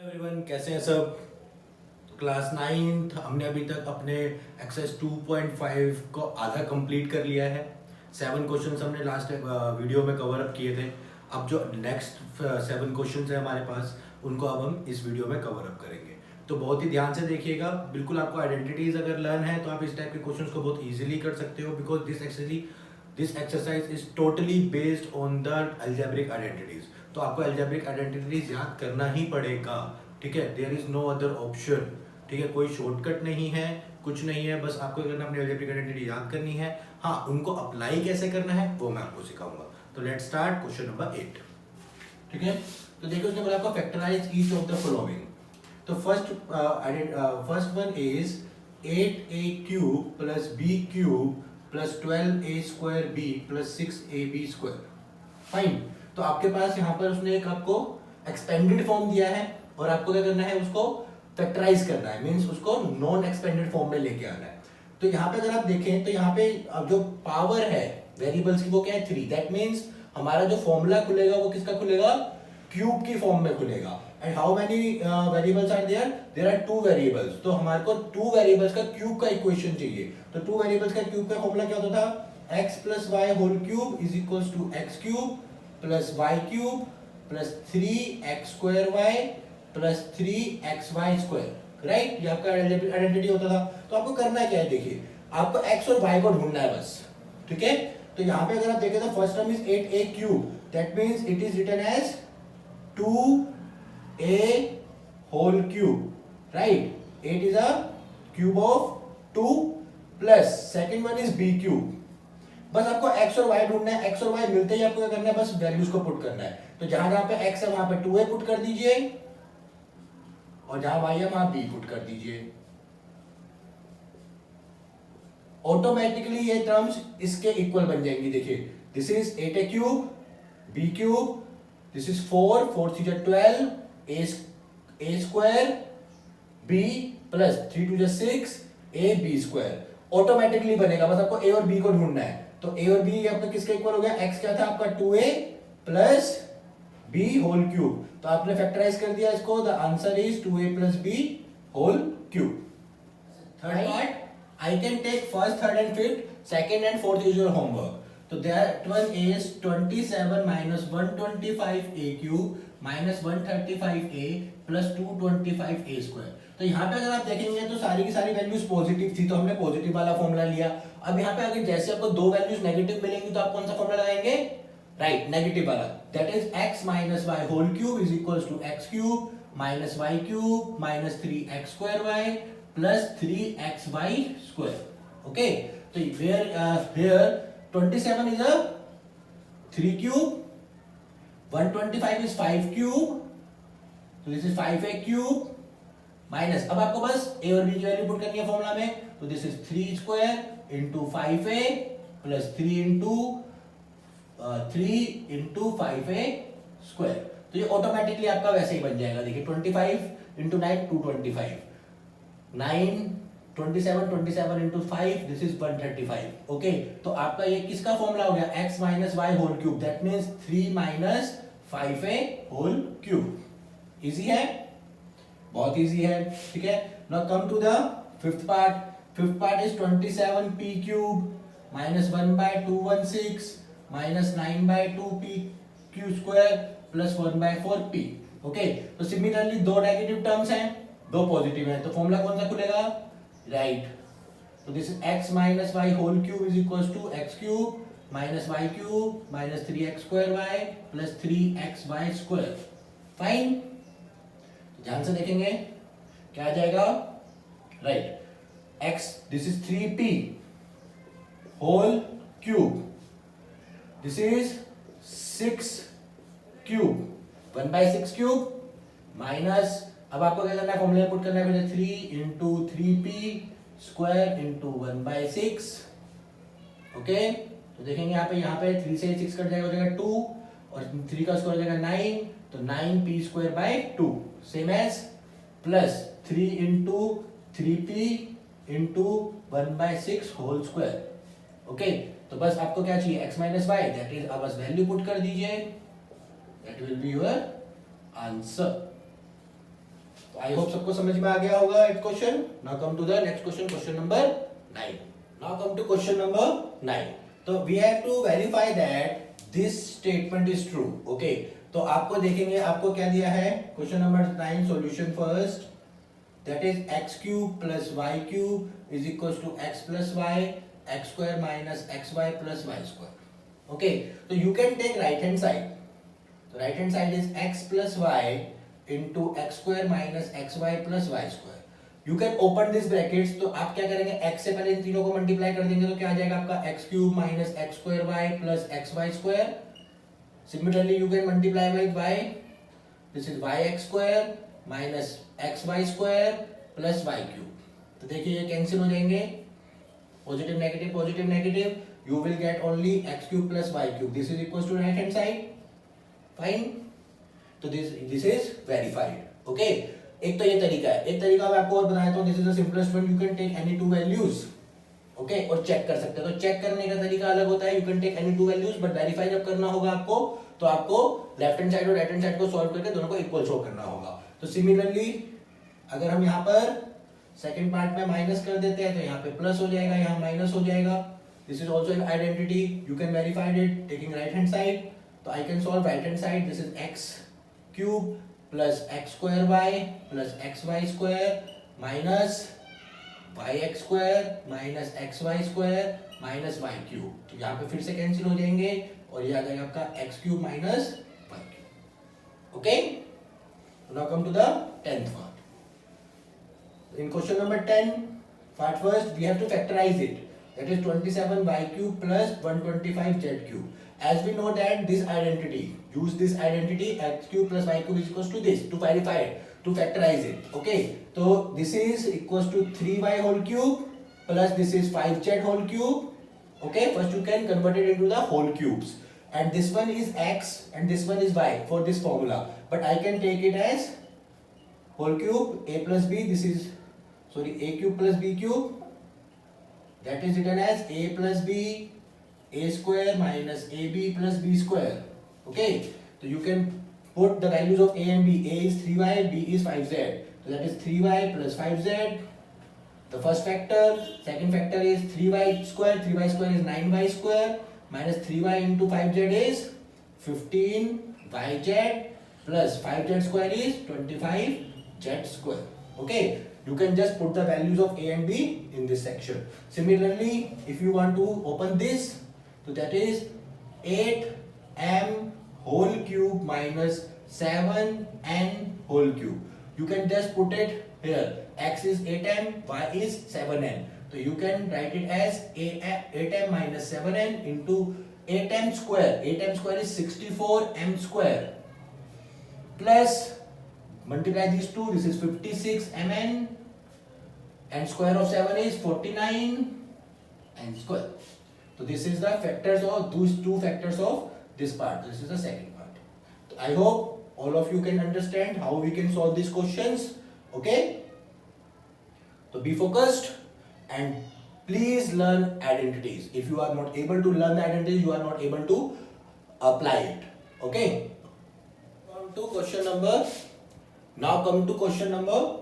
Everyone, कैसे हैं सब। क्लास 9th हमने अभी तक अपने एक्सरसाइज 2.5 को आधा कंप्लीट कर लिया है। 7 क्वेश्चंस हमने लास्ट वीडियो में कवर अप किए थे। अब जो नेक्स्ट 7 क्वेश्चंस है हमारे पास, उनको अब हम इस वीडियो में कवर अप करेंगे। तो बहुत ही ध्यान से देखिएगा। बिल्कुल आपको आइडेंटिटीज अगर लर्न है तो आप इस टाइप के क्वेश्चंस को बहुत ईजिली कर सकते हो, because this exercise is totally based on the algebraic identities. तो आपको अलजेब्रिक आइडेंटिटीज याद करना ही पड़ेगा, ठीक है। There is no other option, ठीक है। कोई शॉर्टकट नहीं है, कुछ नहीं है, बस आपको करना अपनी अलजेब्रिक आइडेंटिटी याद करनी है। हाँ, उनको अप्लाई कैसे करना है वो मैं आपको सिखाऊंगा। तो लेट्स स्टार्ट क्वेश्चन नंबर 8, ठीक है। तो देखिए उसने बोला आपको factorise each of the following. तो first one is 8a cube plus b cube plus 12a square b plus 6ab square. Fine. तो आपके पास यहाँ पर उसने एक आपको एक्सपेंडेड फॉर्म दिया है और आपको क्या करना है, उसको फैक्टराइज करना है, मींस उसको नॉन एक्सपेंडेड फॉर्म में लेके आना है। तो यहाँ पे अगर आप देखें तो यहाँ पे अब जो पावर है वेरिएबल्स की वो क्या है, 3। दैट मींस हमारा जो फॉर्मूला खुलेगा वो किसका खुलेगा, क्यूब की फॉर्म में खुलेगा। And how many variables are there, there are 2 variables. तो हमारे को 2 वेरिएबल्स का क्यूब का इक्वेशन चाहिए। तो 2 वेरिएबल्स का क्यूब का फॉर्मूला क्या होता था, x plus y whole cube is equals to x cube plus y cube plus 3x square y plus 3xy square. Right, ये आपका आइडेंटिटी होता था। तो आपको करना क्या है, देखिए आपको x और y को ढूंढना है बस, ठीक है। तो यहाँ पे अगर आप देखें तो first term is 8a cube, that means it is written as 2a whole cube, right. 8 is a cube of 2 plus second one is b cube. बस आपको x और y ढूंढना है। x और y मिलते ही आपको क्या करना है, बस वैल्यूज को पुट करना है। तो जहां जहां पे x है वहां पे 2a पुट कर दीजिए और जहां y है वहां b पुट कर दीजिए। ऑटोमेटिकली ये टर्म्स इसके इक्वल बन जाएंगी। देखिए this is 8a cube b cube, this is 4 4 3 12 a square b plus 3 2 6 a b square. Automatically बनेगा, बस आपको a और b को ढूंढना है। तो a और b आपका किसके इक्वल हो गया, x क्या था आपका 2a plus b whole cube. तो आपने फैक्टराइज कर दिया इसको, the answer is 2a plus b whole cube. Third part, I can take first, third and fifth, second and fourth is your homework. So that one is 27 minus 125a cube minus 135a plus 225a square. तो यहाँ पे अगर आप देखेंगे तो सारी की सारी वैल्यूज पॉजिटिव थी, तो हमने पॉजिटिव वाला फॉर्मूला लिया। अब यहाँ पे अगर जैसे आपको दो वैल्यूज नेगेटिव मिलेंगी तो आप कौन सा फॉर्मूला लगाएंगे, राइट, नेगेटिव वाला। That is x minus y whole cube is equals to x cube minus y cube minus 3x square y plus 3xy square. Okay, so here 27 is a 3 cube, 125 is 5 cube, so this is 5a cube minus, अब आपको बस a और b की value put करनी है formula में। तो this is 3 square into 5a plus 3 into 5a square. तो ये ऑटोमेटिकली आपका वैसे ही बन जाएगा। देखिए 25 into 9 225, 9 27 27 into 5 this is 135। Okay, तो आपका ये किसका फॉर्मूला हो गया, x minus y whole cube, that means 3 minus 5a whole cube. Easy है, बहुत इजी है, ठीक है। Now come to the fifth part. Fifth part is 27p cube minus 1/216 minus 9/2p q square plus 1/4p। Okay, तो similarly दो negative terms हैं, दो positive है, तो फॉर्मूला कौन सा खुलेगा, राइट। तो this is x minus y whole cube is equals to x cube minus y cube minus 3x square y plus 3xy square. Fine, ध्यान से देखेंगे क्या आ जाएगा, right. x this is 3p whole cube, this is 6 cube 1/6 cube minus, अब आपको क्या करना है, फॉर्मूला पुट करना है 3 into 3p square into 1/6। Okay, तो देखेंगे यहाँ पे 3 से 6 कट जाएगा, हो जाएगा 2 और 3 का स्क्वायर हो जाएगा 9, तो 9p square by 2 same as plus 3 into 3p into 1/6 whole square. Okay, तो बस आपको क्या चाहिए, x minus y, that is अब बस वैल्यू पुट कर दीजिए, that will be your answer. तो आई होप सबको समझ में आ गया होगा it question. Now come to the next question, question number 9. Now come to question number 9. तो we have to verify that this statement is true. Okay, तो आपको देखेंगे, आपको क्या दिया है question number 9 solution first, that is x cube plus y cube is equals to x plus y, x square minus xy plus y square. Okay, so you can take right hand side. So right hand side is x plus y into x square minus xy plus y square. You can open this brackets. तो आप क्या करेंगे, x से पहले इन तीनों को multiply कर देंगे तो क्या आ जाएगा आपका x cube minus x square y plus xy square. Similarly you can multiply with y. This is yx square minus x y square plus y cube. तो देखिए ये कैंसिल हो जाएंगे, positive negative positive negative, you will get only x cube plus y cube. This is equal to right hand side. Fine, तो this is verified. Okay, एक तो ये तरीका है. एक तरीका मैं आपको और बताया हूं, this is the simplest one. You can take any two values, okay, और चेक कर सकते हैं. तो चेक करने का तरीका अलग होता है. You can take any two values, but verify जब करना होगा आपको, तो आपको लेफ्ट हैंड साइड और राइट हैंड साइड को सॉल्व करके दोनों को इक्वल शो करना होगा. तो सिमिलरली अगर हम यहाँ पर सेकंड पार्ट में माइनस कर देते हैं तो यहाँ पे प्लस हो जाएगा, यहाँ माइनस हो जाएगा. This is also an identity. You can verify it taking right hand side. तो I can solve right hand side. This is x cube plus x square y plus x y square minus y x square minus x y square minus y cube. तो यहाँ पे फिर से cancel हो जाएंगे और ये आ जाएगा आपका x cube minus y cube. Okay, now come to the 10th part. In question number 10, part first, we have to factorize it. That is 27y cube plus 125z cube. As we know that this identity, use this identity, x cube plus y cube is equals to this, to verify it, to factorize it. Okay, so this is equals to 3y whole cube plus this is 5z whole cube. Okay, first you can convert it into the whole cubes. And this one is x and this one is y for this formula, but I can take it as whole cube a plus b. This is a cube plus b cube, that is written as a plus b a square minus ab plus b square. Okay, so you can put the values of a and b. A is 3y, b is 5z, so that is 3y plus 5z, the first factor. Second factor is 3y square. 3y square is 9y square minus 3y into 5z is 15yz plus 5z square is 25z square. Okay, you can just put the values of a and b in this section. Similarly, if you want to open this, so that is 8m whole cube minus 7n whole cube. You can just put it here. X is 8m, y is 7n. So you can write it as 8m minus 7n into 8m square. 8m square is 64m square plus multiply these two. This is 56mn and square of 7 is 49n square. So this is the factors of those two factors of this part. This is the second part. So I hope all of you can understand how we can solve these questions. Okay, so be focused and please learn identities. If you are not able to learn the identities, you are not able to apply it. Okay, come to question number, now come to question number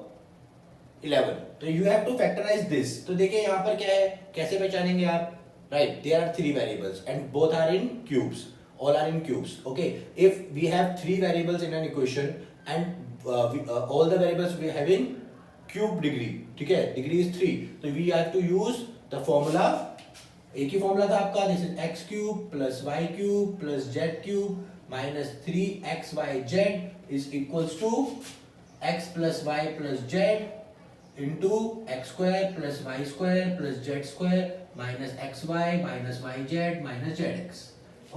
11. तो you have to factorize this. तो देखिए यहाँ पर क्या है, कैसे पहचानेंगे आप? Right, there are three variables and both are in cubes. All are in cubes. Okay, if we have three variables in an equation and all the variables we have in cube degree, ठीक है, degree is 3, तो we have to use the formula. एक ही formula था आपका. This is x cube plus y cube plus z cube minus 3xyz is equals to x plus y plus z into x square plus y square plus z square minus x y minus y z minus z x.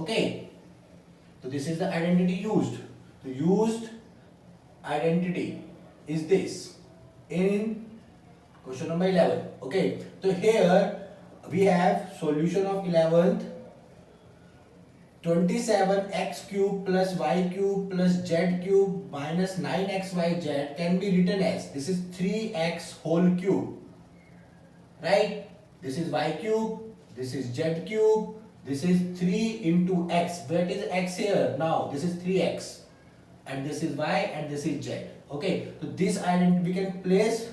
Okay, तो this is the identity used. The used identity is this in question number 11. Okay, so here we have solution of 11th. 27x cube plus y cube plus z cube minus 9xyz can be written as, this is 3x whole cube, right? This is y cube, this is z cube, this is 3 into x. What is x here? Now this is 3x, and this is y and this is z. Okay, so this identity we can place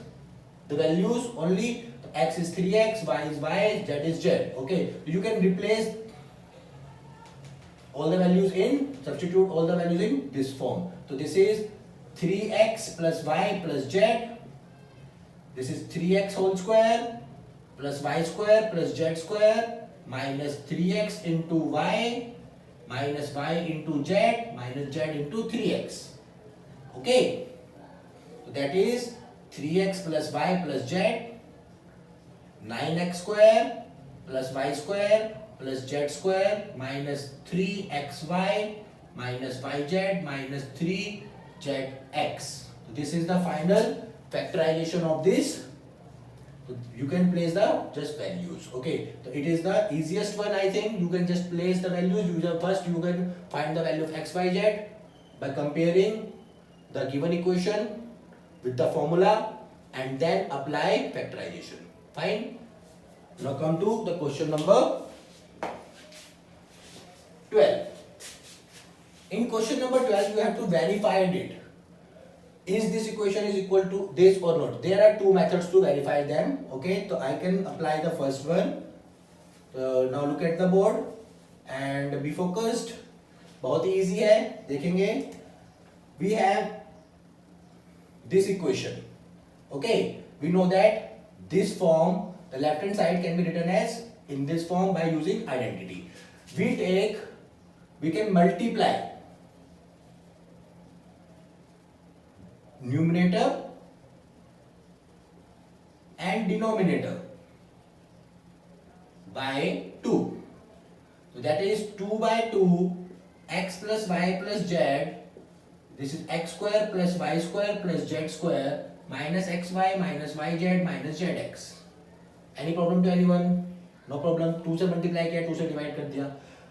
the values only. X is 3x, y is y, z is z. Okay, so you can replace all the values in, substitute all the values in this form. So this is 3x plus y plus z. This is 3x whole square plus y square plus z square minus 3x into y minus y into z minus z into 3x. Okay, so that is 3x plus y plus z, 9x square plus y square plus z square minus 3xy minus yz minus 3zx. So this is the final factorization of this. So you can place the just values. Okay, so it is the easiest one. I think you can just place the values. First you can find the value of x, y, z by comparing the given equation with the formula and then apply factorization. Fine. Now come to the question number 12. In question number 12, you have to verify it. Is this equation is equal to this or not? There are two methods to verify them. Okay, so I can apply the first one. Now look at the board and be focused. बहुत ही easy है, देखेंगे. We have this equation. Okay, we know that this form, the left hand side can be written as in this form by using identity. We can multiply numerator and denominator by 2. So that is 2 by 2 x plus y plus z. This is x square plus y square plus z square minus xy minus yz minus zx. Any problem to anyone? No problem. 2 से multiply किया, 2 से divide कर दिया.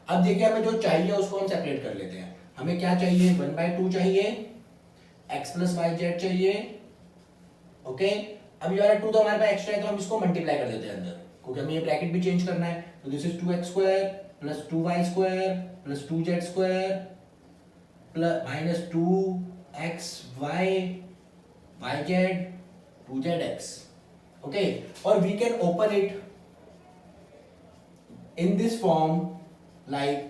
अब देखिए हमें जो चाहिए उसको हम सेपरेट कर लेते हैं. हमें क्या चाहिए? 1/2 चाहिए, x प्लस वाई जेड चाहिए. ओके, अब ये वाला 2 तो हमारे पास एक्स्ट्रा है तो हम इसको मल्टीप्लाई कर देते हैं अंदर, क्योंकि हमें ये ब्रैकेट भी चेंज करना है. तो this is 2x square plus 2y square plus 2z square plus minus 2xy yz 2zx. Okay, और we can open it in this form like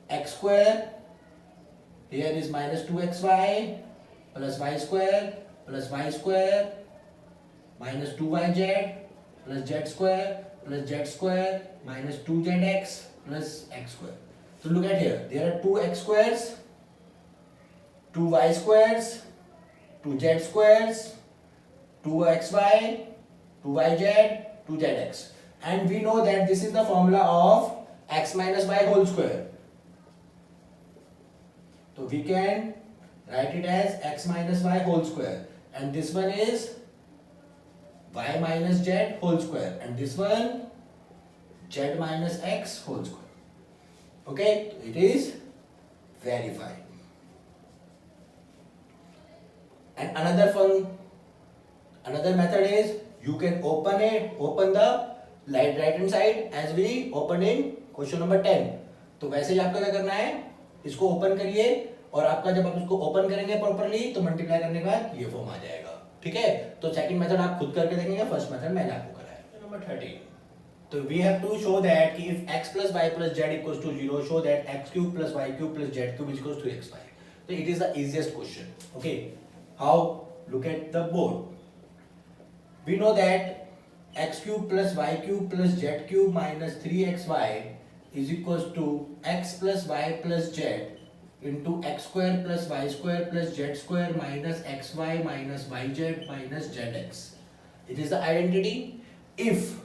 x square, here is minus 2xy plus y square plus y square minus 2yz plus z square plus z square minus 2zx plus x square. So look at here, there are 2x squares, 2y squares, 2z squares, 2xy, 2yz, 2zx. And we know that this is the formula of x minus y whole square. So we can write it as x minus y whole square, and this one is y minus z whole square, and this one z minus x whole square. Okay, it is verified. And another method is you can open the right hand side as we open in question number 10. तो वैसे ही आपको क्या करना है, इसको open करिए और आपका जब आप इसको ओपन करेंगे प्रॉपर्ली तो मल्टीप्लाई करने के बाद ये फॉर्म आ जाएगा. ठीक है, तो सेकंड मेथड आप खुद करके देखेंगे, फर्स्ट मेथड मैंने आपको कराया. नंबर 13. तो we have to show that कि if x plus y plus z equals to 0, show that x cube plus y cube plus z cube is equals to xy. So it is the easiest question. Okay, how? Look at the board. We know that x cube plus y cube plus z cube minus 3xy is equals to x plus y plus z into x square plus y square plus z square minus xy minus yz minus zx. It is the identity. If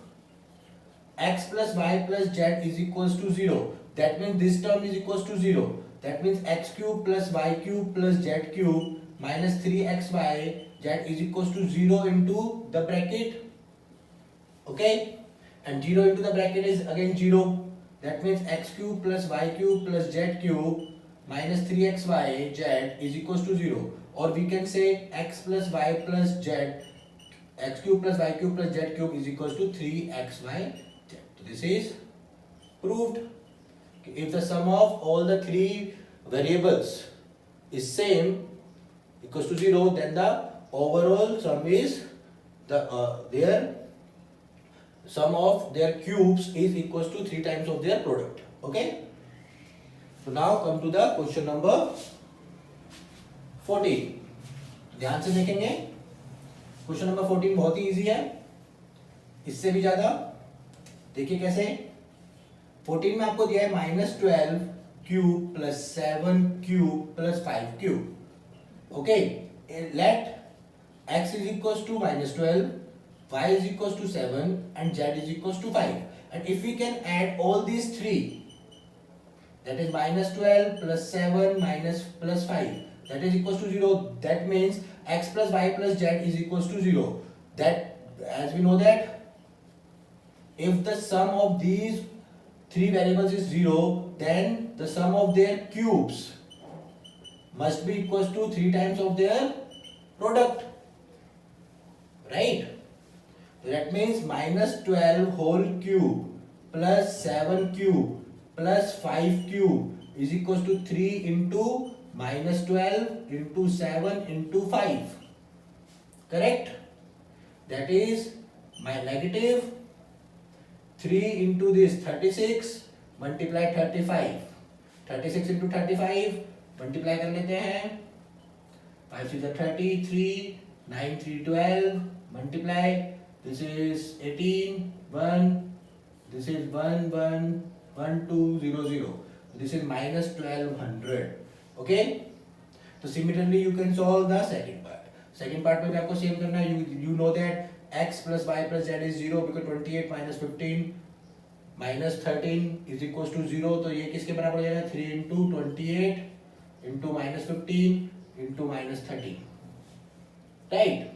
x plus y plus z is equals to 0, that means this term is equals to 0. That means x cube plus y cube plus z cube minus 3xy z is equals to 0 into the bracket. Okay, and 0 into the bracket is again 0. That means x cube plus y cube plus z cube minus 3xy z is equals to 0. Or we can say x plus y plus z, x cube plus y cube plus z cube is equals to 3xy z. So this is proved. If the sum of all the three variables is same, equals to 0, then the overall sum is their sum of their cubes is equals to 3 times of their product. Okay, so now come to the question number 14. ध्यान से देखेंगे, question number 14 बहुत ही easy है, इससे भी ज्यादा। देखिए कैसे, 14 में आपको दिया है -12 cube plus 7 cube plus 5 cube. Okay, let x is equals to -12, y is equals to 7 and z is equals to 5. And if we can add all these three, that is -12 plus 7 minus plus 5, that is equals to 0. That means x plus y plus z is equals to 0. That, as we know that if the sum of these three variables is 0, then the sum of their cubes must be equals to 3 times of their product, right? That means -12 whole cube plus 7 cube plus 5 cube is equals to 3 into -12 into 7 into 5. Correct? That is my negative 3 into this 36 multiply 35. 36 into 35 multiply कर लेते हैं, 5 is 33, 9 3 12 multiply, this is 18 1, this is 1 1 1 2 0 0, this is -1200. Okay, so similarly you can solve the second part. Second part में भी आपको same करना है. You know that x plus y plus z is 0 because 28 minus 15 minus 13 is equals to 0. तो ये किसके बराबर हो जाएगा, 3 into 28 into minus 15 into minus 13, right?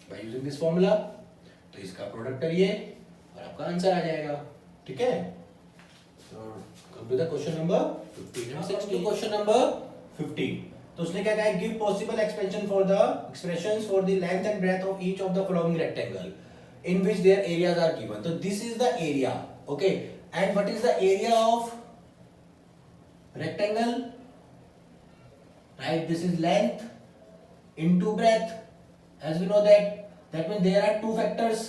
By using this formula, तो इसका प्रोडक्ट करिए और आपका आंसर आ जाएगा. ठीक है, so come to the question number 15 and 16. Question number 15. तो उसने क्या कहा है, give possible expansion for the expressions for the length and breadth of each of the following rectangle in which their areas are given. तो this is the area. Okay, and what is the area of rectangle, right? This is length into breadth. As we know that means there are two factors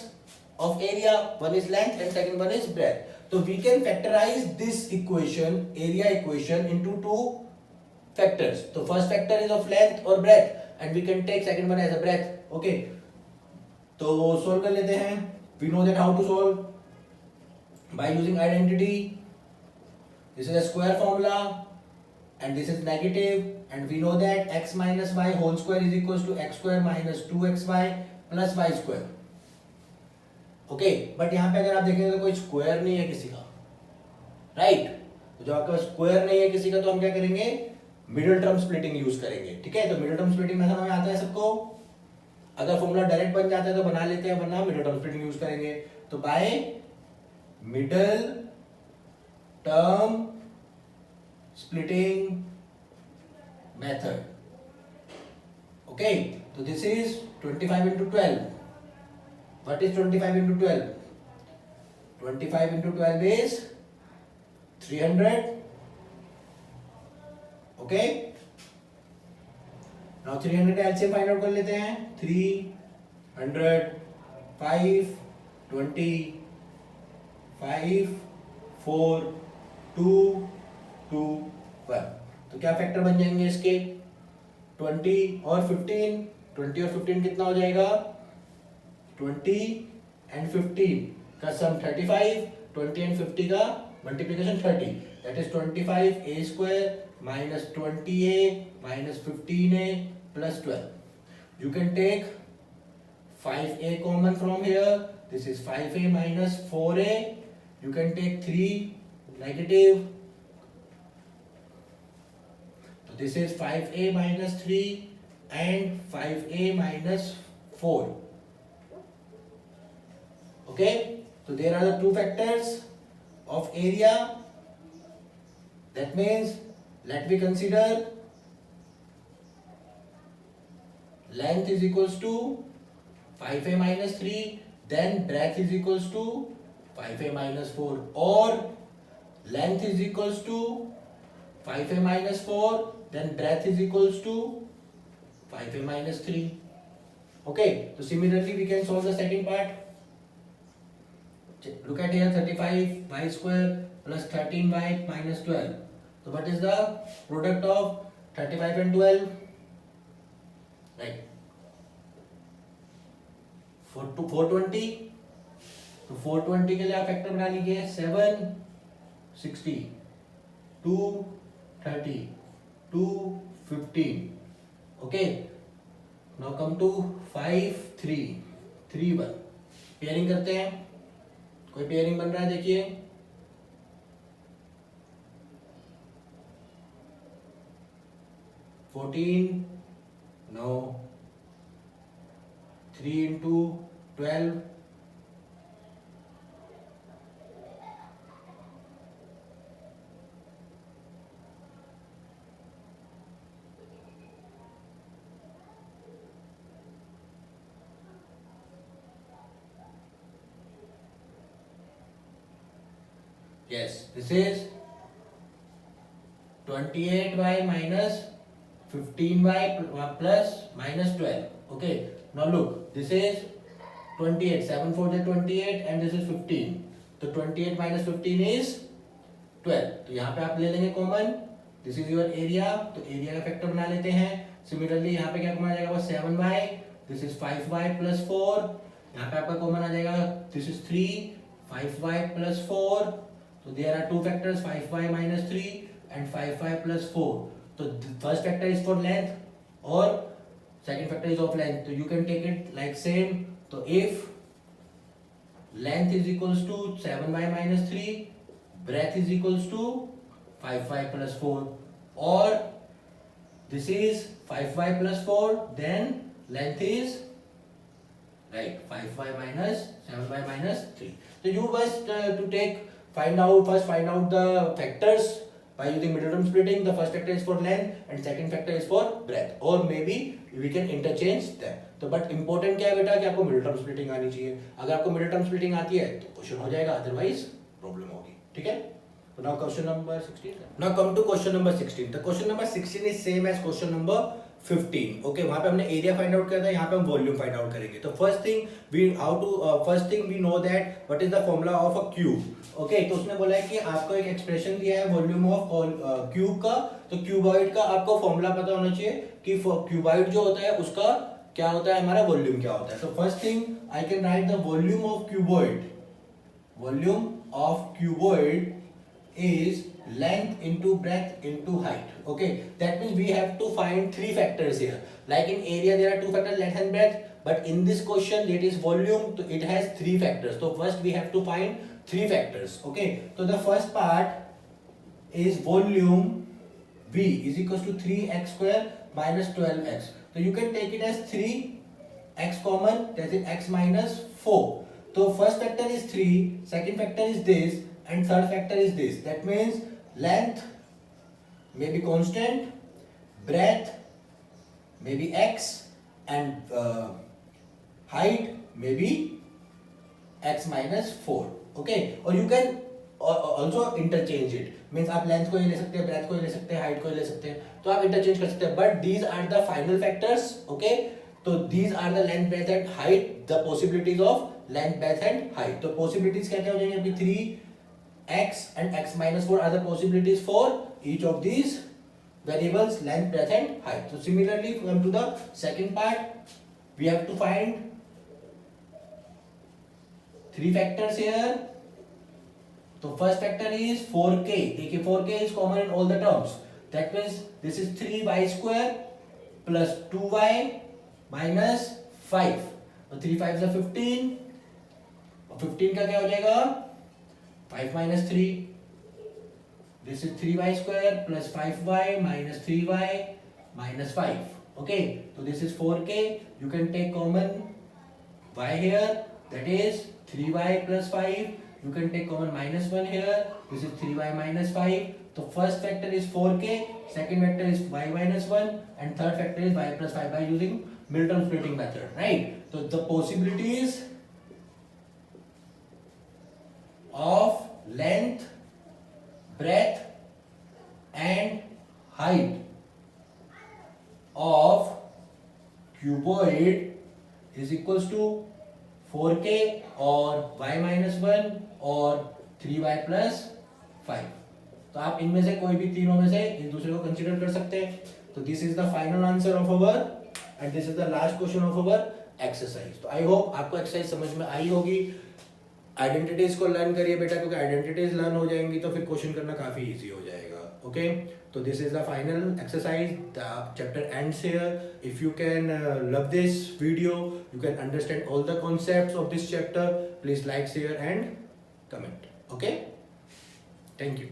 of area, one is length and second one is breadth. So we can factorize this equation, area equation, into two factors. So first factor is of length or breadth and we can take second one as a breadth. Okay, तो solve कर लेते हैं. We know that how to solve by using identity. This is a square formula and this is negative, and we know that x minus y whole square is equals to x square minus 2xy plus y square. Okay, but यहाँ पे अगर आप देखेंगे तो कोई square नहीं है किसी का, राइट? तो जब आपका स्क्वायर नहीं है किसी का तो हम क्या करेंगे, मिडिल टर्म स्प्लिटिंग यूज करेंगे. ठीक है, तो मिडिल टर्म स्प्लिटिंग में हमें आता है सबको. अगर फॉर्मूला डायरेक्ट बन जाता है तो बना लेते हैं, वरना मिडिल टर्म स्प्लिटिंग यूज करेंगे. तो by middle term splitting method. Okay, so this is 25 into 12. What is 25 into 12? 25 into 12 is 300. Okay, now 300 का LCM फाइंड आउट कर लेते हैं. 300 5 20 5 4 2 2 1. तो क्या फैक्टर बन जाएंगे इसके, 20 और 15. 20 और 15 कितना हो जाएगा, 20 and 15 का सम 35, 20 and 50 का multiplication 30. That is 25a square minus 20a minus 15a plus 12. You can take 5a common from here. This is 5a minus 4a. You can take 3 negative. This is 5a minus 3 and 5a minus 4. Okay, so there are the two factors of area. That means let me consider length is equals to 5a minus 3, then breadth is equals to 5a minus 4, or length is equals to 5a minus 4, then breadth is equals to 5a minus 3. Okay, so similarly we can solve the second part. Look at here, 35y square plus 13y minus 12. So what is the product of 35 and 12? Right. 420. तो 420 के लिए आप factor बना लीजिए 7, 60, 2, 30, 2, 15. Okay. Now come to 5, 3, 3, 1. Pairing करते हैं. कोई pairing बन रहा है देखिए. 14. No. 3 into 12. Yes, this is 28y minus 15y plus minus 12. Okay, now look, this is 28, 7 4 is 28 and this is 15. तो 28 minus 15 is 12. तो यहाँ पे आप ले लेंगे common. This is your area. तो एरिया का फैक्टर बना लेते हैं. सिमिलरली यहाँ पे क्या कॉमन आ जाएगा, वो 7y. This is 5y plus 4. यहाँ पे आपका कॉमन आ जाएगा, this is 3, 5y plus 4. So there are two factors, 5y minus 3 and 5y plus 4. So the first factor is for length or second factor is of length. So you can take it like same. So if length is equals to 7y minus 3, breadth is equals to 5y plus 4, or this is 5y plus 4, then length is right 5y minus 7y minus 3. So you must find out the factors by using middle term splitting. The first factor is for length and second factor is for breadth, or maybe we can interchange them. तो but important क्या है बेटा कि आपको middle term splitting आनी चाहिए. अगर आपको मिडिल टर्म स्प्लिटिंग आती है तो क्वेश्चन हो जाएगा, अदरवाइज प्रॉब्लम होगी. ठीक है. So now question number 16. Now come to question number 16. The question number 16 is same as question number 15. Okay, वहाँ पे हमने एरिया फाइंड आउट किया था, यहाँ पे हम वॉल्यूम फाइंड आउट करेंगे. तो first thing we know that what is the formula of a cube. Okay, तो उसने बोला है कि आपको एक एक्सप्रेशन दिया है वॉल्यूम ऑफ क्यूब का. तो क्यूबॉइड का आपको फॉर्मूला पता होना चाहिए कि क्यूबॉइड जो होता है उसका क्या होता है, हमारा वॉल्यूम क्या होता है. तो first thing I can write the volume of cuboid. Volume of cuboid is length into breadth into height. Okay, that means we have to find three factors here. Like in area there are two factors, length and breadth, but in this question it is volume, so it has three factors. So first we have to find three factors. Okay, so the first part is volume V is equals to 3x square minus 12x. So you can take it as 3x common, that is x minus 4. So first factor is 3, second factor is this, and third factor is this. That means length may be constant, breadth may be x, and height may be x minus 4. Okay, or you can also interchange it. Means आप length को ही ले सकते हैं, breadth को ही ले सकते हैं, height को ही ले सकते हैं. तो आप interchange कर सकते हैं. But these are the final factors. Okay, तो these are the length, breadth and height. The possibilities of length, breadth and height. तो possibilities क्या क्या हो जाएंगे अभी 3x and x minus 4 are the possibilities for each of these variables, length, breadth and height. So similarly come to the second part, we have to find three factors here. So first factor is 4k. देखिए 4k is common in all the terms. That means this is 3y square plus 2y minus 5. तो 3 5 is 15. और 15 का क्या हो जाएगा 5 minus 3. This is 3y square plus 5y minus 3y minus 5. Okay, so this is 4k. You can take common y here, that is 3y plus 5. You can take common minus 1 here. This is 3y minus 5. So first factor is 4k, second factor is y minus 1, and third factor is y plus 5 by using middle term splitting method, right? So the possibilities of length, breadth and height of cuboid is equals to 4k और y minus 1 और 3y plus 5। तो आप इनमें से कोई भी तीनों में से एक दूसरे को कंसीडर कर सकते हैं। तो this is the final answer of our and this is the last question of our exercise. तो आई होप आपको एक्सरसाइज समझ में आई होगी। आइडेंटिटीज को लर्न करिए बेटा, क्योंकि आइडेंटिटीज लर्न हो जाएंगी तो फिर क्वेश्चन करना काफी इजी हो जाएगा। ओके, तो this is the final exercise, the chapter ends here. If you can love this video, you can understand all the concepts of this chapter, please like, share and comment. Okay, thank you.